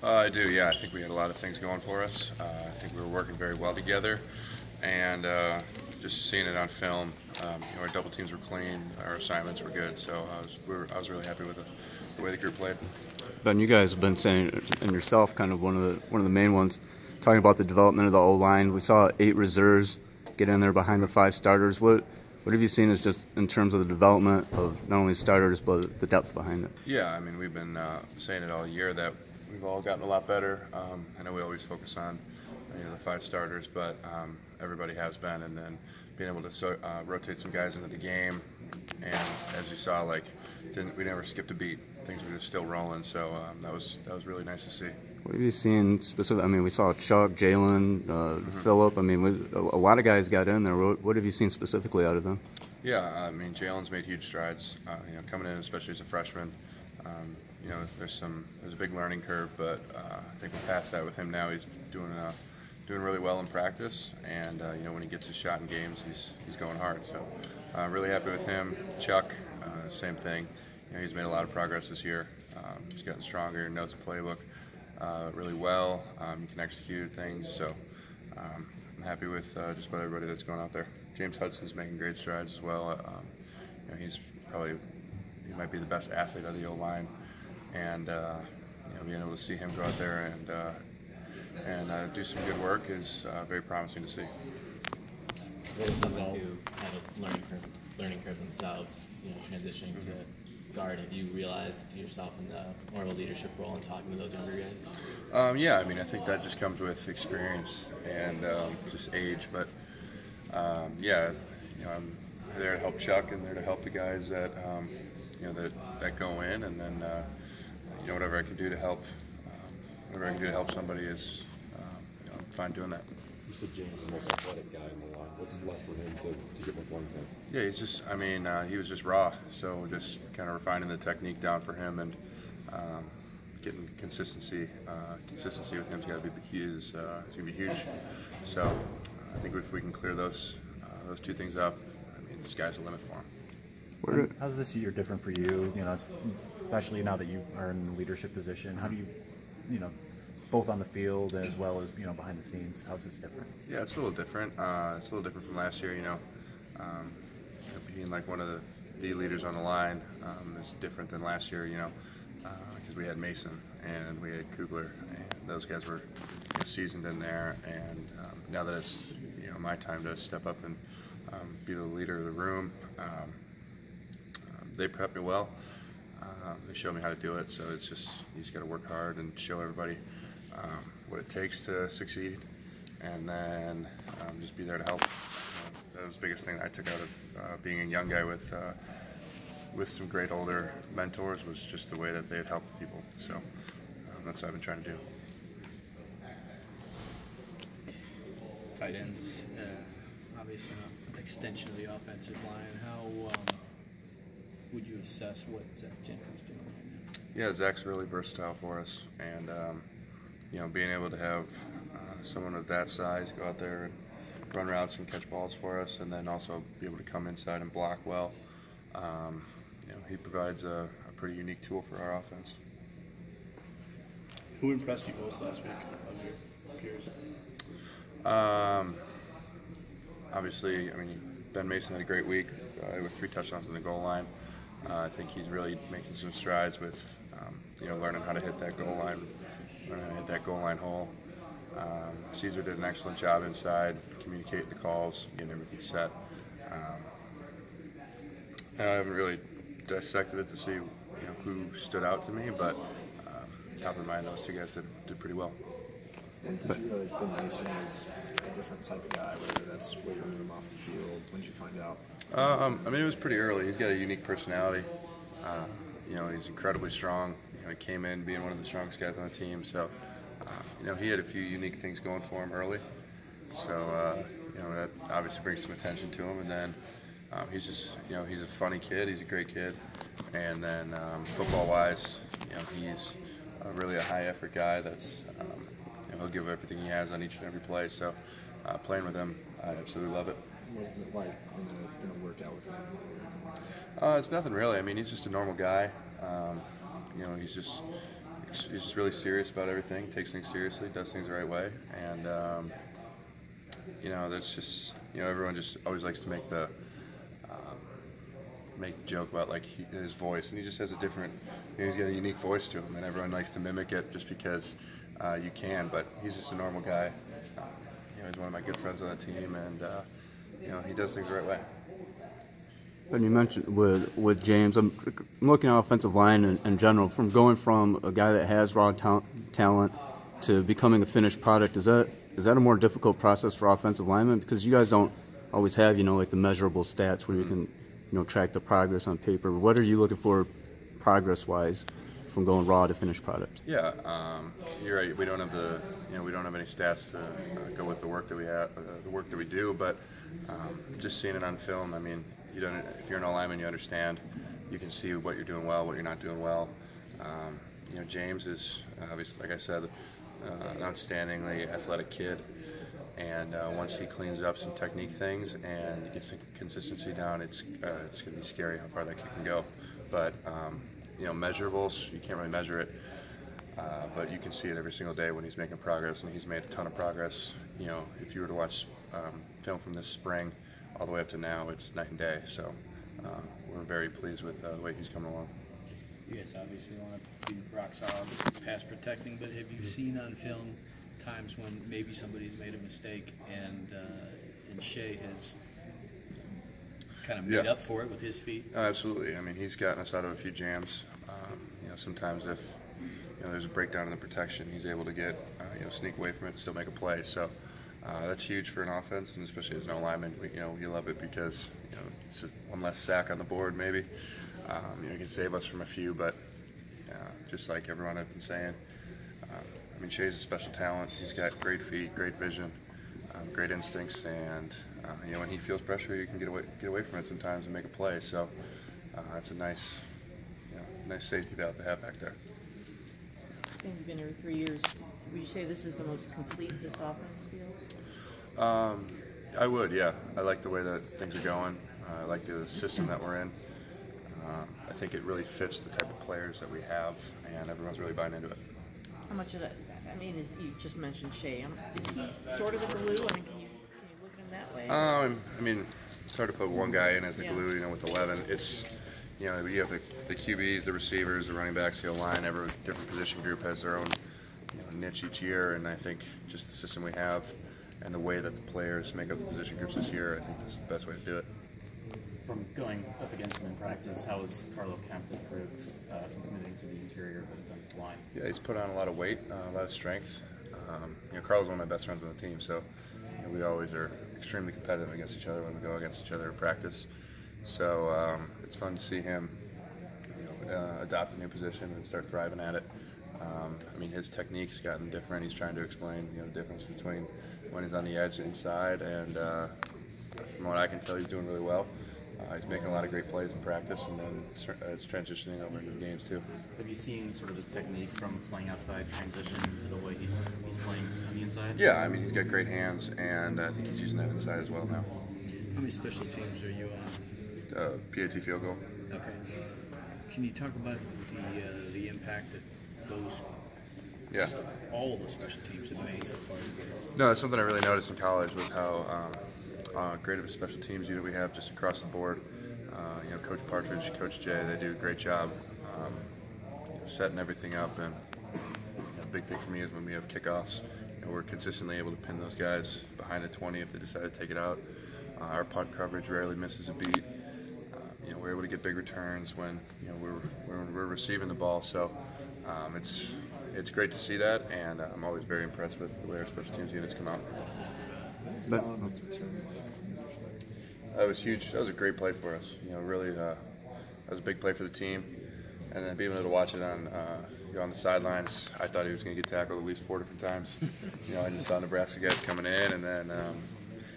I do, yeah. I think we had a lot of things going for us. I think we were working very well together, and just seeing it on film, our double teams were clean, our assignments were good, so I was really happy with the way the group played. Ben, you guys have been saying, and yourself, kind of one of the main ones, talking about the development of the O-line. We saw 8 reserves get in there behind the 5 starters. What have you seen as just in terms of the development of not only starters but the depth behind it? Yeah, I mean, we've been saying it all year that we've all gotten a lot better. I know we always focus on the 5 starters, but everybody has been, and then being able to rotate some guys into the game, and as you saw, we never skipped a beat. Things were just still rolling, so that was really nice to see. What have you seen specifically? I mean, we saw Chuck, Jalen, Phillip. I mean, a lot of guys got in there. What have you seen specifically out of them? Yeah, I mean, Jalen's made huge strides. Coming in, especially as a freshman. There's a big learning curve, but I think we're past that with him now. He's doing really well in practice, and when he gets his shot in games, he's going hard. So really happy with him. Chuck, same thing. He's made a lot of progress this year. He's gotten stronger, knows the playbook really well. He can execute things. So I'm happy with just about everybody that's going out there. James Hudson's making great strides as well. He might be the best athlete of the O-line, and being able to see him go out there and do some good work is very promising to see. There's someone who had a learning curve themselves, transitioning to guard. Have you realized yourself in more of a leadership role and talking to those younger guys? Yeah, I mean, I think that just comes with experience and just age. But I'm there to help Chuck and there to help the guys that that go in, and then whatever I can do to help somebody is I'm fine doing that. You said James is the most athletic guy in the line. What's left for him to get more playing time? Yeah, he's just, he was just raw. So just kind of refining the technique down for him and getting consistency. Consistency with him is going to be huge. So I think if we can clear those 2 things up, the sky's the limit for him. How's this year different for you? Especially now that you are in a leadership position. How do you, both on the field as well as behind the scenes? How's this different? Yeah, it's a little different. It's a little different from last year. Being like one of the leaders on the line is different than last year. Because we had Mason and we had Kugler, and those guys were seasoned in there. And now that it's my time to step up and be the leader of the room, they prepped me well. They showed me how to do it. So it's just you just got to work hard and show everybody what it takes to succeed, and then just be there to help. That was the biggest thing that I took out of being a young guy with some great older mentors, was just the way that they had helped the people. So that's what I've been trying to do. Tight ends, obviously an extension of the offensive line. How would you assess what Zach Gentry's doing right now? Yeah, Zach's really versatile for us, and being able to have someone of that size go out there and run routes and catch balls for us, and then also be able to come inside and block well. He provides a pretty unique tool for our offense. Who impressed you most last week of your peers? Obviously, Ben Mason had a great week with 3 touchdowns in the goal line. I think he's really making some strides with learning how to hit that goal line, hole. Caesar did an excellent job inside, communicate the calls, getting everything set. I haven't really dissected it to see who stood out to me, but top of mind, those 2 guys did pretty well. And did you realize Ben Mason is a different type of guy, whether that's where you're moving him off the field? When did you find out? It was pretty early. He's got a unique personality. He's incredibly strong. He came in being one of the strongest guys on the team, so he had a few unique things going for him early. So that obviously brings some attention to him, and then he's just he's a funny kid. He's a great kid, and then football-wise, he's really a high-effort guy. That's he'll give everything he has on each and every play. So playing with him, I absolutely love it. What was it like in a workout with him? It's nothing really. He's just a normal guy. He's just he's just really serious about everything, takes things seriously, does things the right way, and that's just everyone just always likes to make the joke about like his voice, and he just has a different. He's got a unique voice to him, and everyone likes to mimic it just because you can. But he's just a normal guy. He's one of my good friends on the team, and he does things the right way. And you mentioned with James, I'm looking at offensive line in general. From going from a guy that has raw talent to becoming a finished product, is that a more difficult process for offensive linemen? Because you guys don't always have like the measurable stats where you can track the progress on paper. What are you looking for progress-wise from going raw to finished product? Yeah, you're right. We don't have we don't have any stats to go with the work that we have, the work that we do. But just seeing it on film, I mean, if you're an lineman, you understand. You can see what you're doing well, what you're not doing well. James is obviously, like I said, an outstandingly athletic kid. And once he cleans up some technique things and gets the consistency down, it's going to be scary how far that kid can go. But measurables, you can't really measure it, but you can see it every single day when he's making progress, and he's made a ton of progress. If you were to watch film from this spring all the way up to now, it's night and day. So we're very pleased with the way he's coming along. You guys obviously want to be rock solid pass protecting, but have you seen on film times when maybe somebody's made a mistake and Shea has kind of made up for it with his feet? Absolutely. I mean, he's gotten us out of a few jams. Sometimes if there's a breakdown in the protection, he's able to get sneak away from it and still make a play. So that's huge for an offense, and especially as an lineman, we love it because it's one less sack on the board maybe. It can save us from a few, but just like everyone I've been saying. I mean, Shea's a special talent. He's got great feet, great vision, great instincts, and when he feels pressure, you can get away from it sometimes and make a play. So it's a nice safety valve to have back there. You've been here 3 years. Would you say this is the most complete this offense feels? I would, yeah. I like the way that things are going. I like the system that we're in. I think it really fits the type of players that we have, and everyone's really buying into it. How much of that? I mean, you just mentioned Shea. Is he sort of the glue? I mean, can you look at him that way? I mean, it's hard to put one guy in as the glue. With 11, it's you have the QBs, the receivers, the running backs, the line. Every different position group has their own niche each year, and I think just the system we have and the way that the players make up the position groups this year, I think this is the best way to do it. From going up against him in practice, how has Carlo Kempt improved since moving to the interior of the defensive line? Yeah, he's put on a lot of weight, a lot of strength. Carlo's one of my best friends on the team, so we always are extremely competitive against each other when we go against each other in practice. So it's fun to see him adopt a new position and start thriving at it. I mean, his technique's gotten different. He's trying to explain the difference between when he's on the edge and inside, and from what I can tell, he's doing really well. He's making a lot of great plays in practice, and then it's transitioning over into the games too. Have you seen sort of his technique from playing outside transition to the way he's playing on the inside? Yeah, I mean, he's got great hands, and I think he's using that inside as well now. How many special teams are you on? PAT field goal. Okay. Can you talk about the impact that those, just all of the special teams have made so far? No, it's something I really noticed in college was how great of a special teams unit we have just across the board. Coach Partridge, Coach Jay, they do a great job setting everything up. And a big thing for me is when we have kickoffs, we're consistently able to pin those guys behind the 20 if they decide to take it out. Our punt coverage rarely misses a beat. We're able to get big returns when we're receiving the ball. So it's great to see that, and I'm always very impressed with the way our special teams units come out. That was huge. That was a great play for us. Really, that was a big play for the team. And then being able to watch it on the sidelines, I thought he was going to get tackled at least 4 different times. I just saw Nebraska guys coming in, and then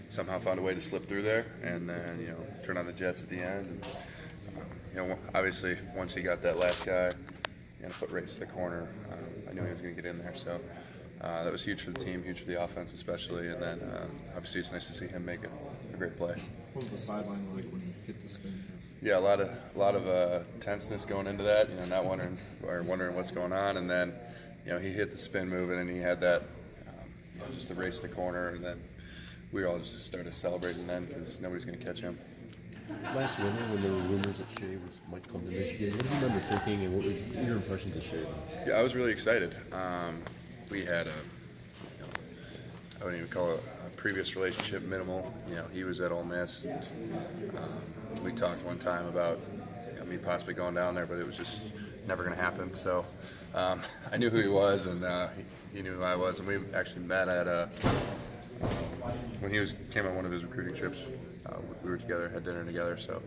somehow found a way to slip through there, and then turn on the Jets at the end. And, obviously, once he got that last guy and a foot race to the corner, I knew he was going to get in there. So that was huge for the team, huge for the offense especially. And then obviously it's nice to see him make a great play. What was the sideline like when he hit the spin? Yeah, a lot of tenseness going into that. You know, not wondering what's going on, and then, you know, he hit the spin move, and he had that, you know, just the race to the corner, and then we all just started celebrating then because nobody's going to catch him. Last winter, when there were rumors that Shea might come to Michigan, what do you remember thinking, and what were your impressions of Shea? Yeah, I was really excited. We had I wouldn't even call it a previous relationship, minimal. You know, he was at Ole Miss, and we talked one time about, you know, me possibly going down there, but it was just never going to happen. So I knew who he was, and he knew who I was, and we actually met at when he came on one of his recruiting trips. We were together, had dinner together, so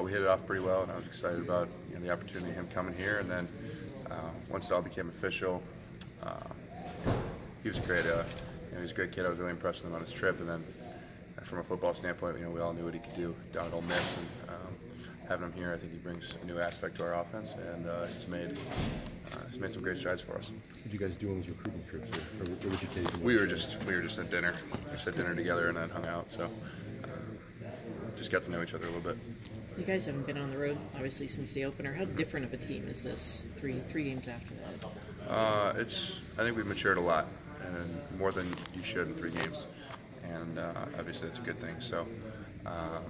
we hit it off pretty well, and I was excited about, you know, the opportunity of him coming here. And then once it all became official, he was a great. You know, he's a great kid. I was really impressed with him on his trip, and then from a football standpoint, you know, we all knew what he could do down at Ole Miss, and having him here, I think he brings a new aspect to our offense, and he's made some great strides for us. What did you guys do on those recruiting trips, or what did you take? We were just at dinner. We just had dinner together and then hung out. So just got to know each other a little bit. You guys haven't been on the road, obviously, since the opener. How different of a team is this three games after that? I think we've matured a lot, and more than you should in 3 games. And obviously that's a good thing. So What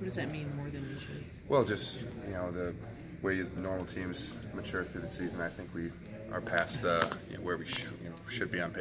does that mean, more than you should? well, just, you know, the way normal teams mature through the season, I think we are past you know, where we should be on paper.